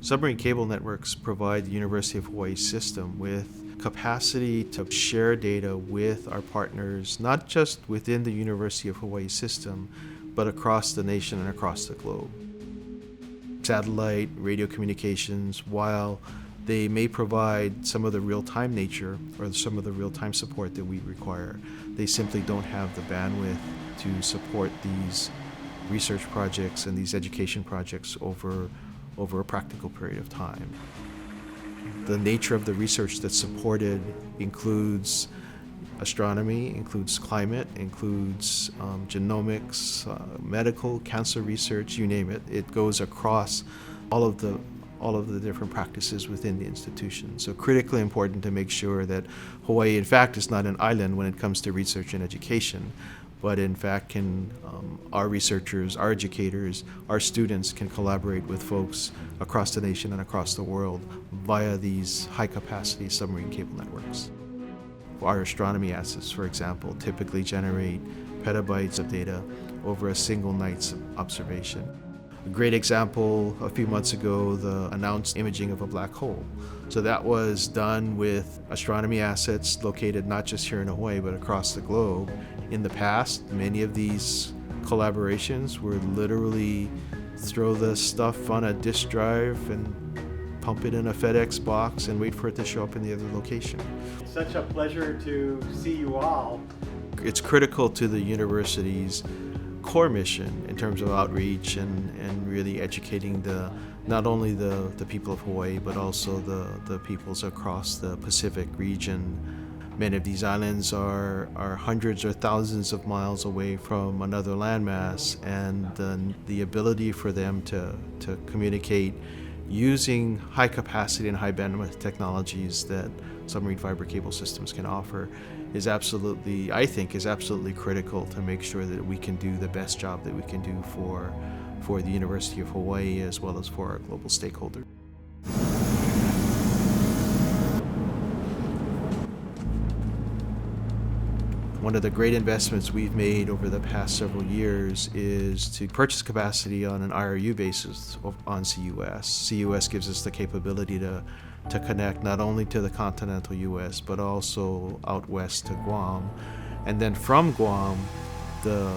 Submarine cable networks provide the University of Hawaii system with capacity to share data with our partners, not just within the University of Hawaii system, but across the nation and across the globe. Satellite, radio communications, while they may provide some of the real-time nature or some of the real-time support that we require, they simply don't have the bandwidth to support these research projects and these education projects over a practical period of time. The nature of the research that's supported includes astronomy, includes climate, includes genomics, medical, cancer research, you name it. It goes across all of the different practices within the institution. So critically important to make sure that Hawaii, in fact, is not an island when it comes to research and education, but in fact our researchers, our educators, our students can collaborate with folks across the nation and across the world via these high-capacity submarine cable networks. Our astronomy assets, for example, typically generate petabytes of data over a single night's observation. A great example, a few months ago, the announced imaging of a black hole. So that was done with astronomy assets located not just here in Hawaii, but across the globe. In the past, many of these collaborations were literally throw the stuff on a disk drive and pump it in a FedEx box and wait for it to show up in the other location. Such a pleasure to see you all. It's critical to the university's core mission in terms of outreach and really educating not only the people of Hawaii, but also the peoples across the Pacific region. Many of these islands are hundreds or thousands of miles away from another landmass, and the ability for them to communicate using high capacity and high bandwidth technologies that submarine fiber cable systems can offer is absolutely, I think, is absolutely critical to make sure that we can do the best job that we can do for the University of Hawaii as well as for our global stakeholders. One of the great investments we've made over the past several years is to purchase capacity on an IRU basis on CUS. CUS gives us the capability to connect not only to the continental US, but also out west to Guam. And then from Guam, the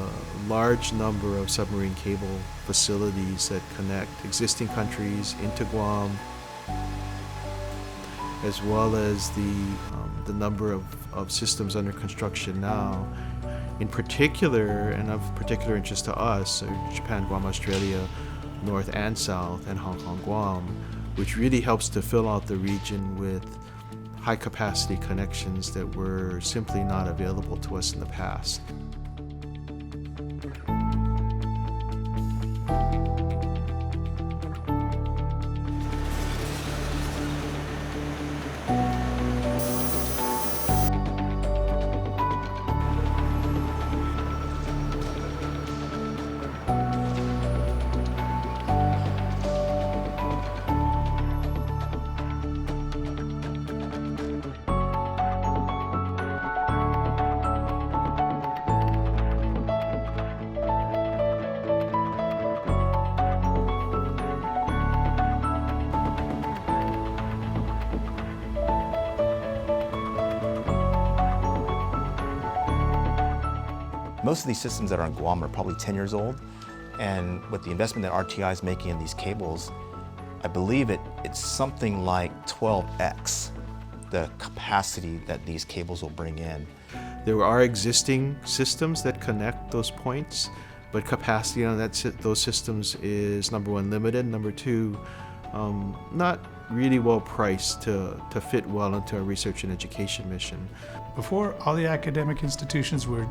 large number of submarine cable facilities that connect existing countries into Guam, as well as the number of systems under construction now. In particular, and of particular interest to us, are Japan, Guam, Australia, North and South, and Hong Kong, Guam, which really helps to fill out the region with high capacity connections that were simply not available to us in the past. Most of these systems that are on Guam are probably 10 years old, and with the investment that RTI is making in these cables, I believe it's something like 12x the capacity that these cables will bring in. There are existing systems that connect those points, but capacity on those systems is, number one, limited, number two, not really well priced to fit well into a research and education mission. Before, all the academic institutions were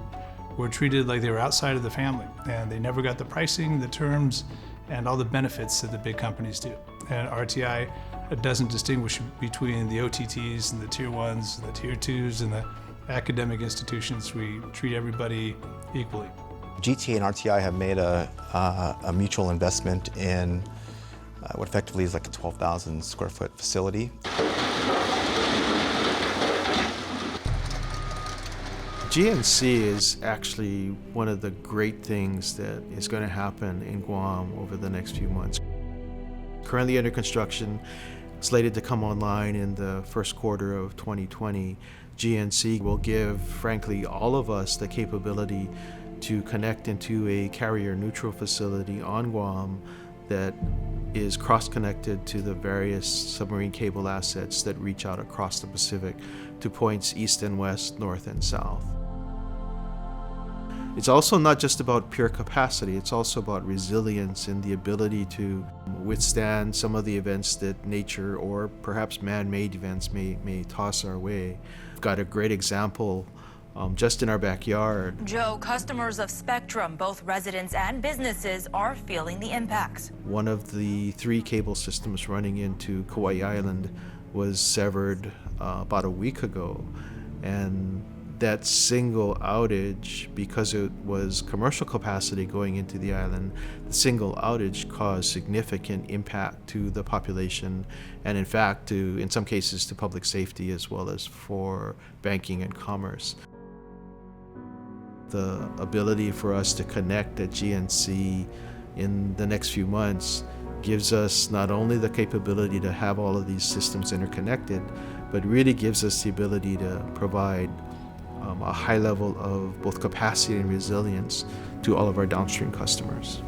treated like they were outside of the family, and they never got the pricing, the terms, and all the benefits that the big companies do. And RTI doesn't distinguish between the OTTs and the tier ones, and the tier twos, and the academic institutions. We treat everybody equally. GTA and RTI have made a mutual investment in what effectively is like a 12,000 square foot facility. GNC is actually one of the great things that is going to happen in Guam over the next few months. Currently under construction, slated to come online in the first quarter of 2020, GNC will give, frankly, all of us the capability to connect into a carrier-neutral facility on Guam that is cross-connected to the various submarine cable assets that reach out across the Pacific to points east and west, north and south. It's also not just about pure capacity, it's also about resilience and the ability to withstand some of the events that nature or perhaps man-made events may toss our way. We've got a great example just in our backyard. Joe, customers of Spectrum, both residents and businesses, are feeling the impacts. One of the 3 cable systems running into Kauai Island was severed about a week ago, and that single outage, because it was commercial capacity going into the island, the single outage caused significant impact to the population and in fact in some cases to public safety as well as for banking and commerce. The ability for us to connect at GNC in the next few months gives us not only the capability to have all of these systems interconnected, but really gives us the ability to provide a high level of both capacity and resilience to all of our downstream customers.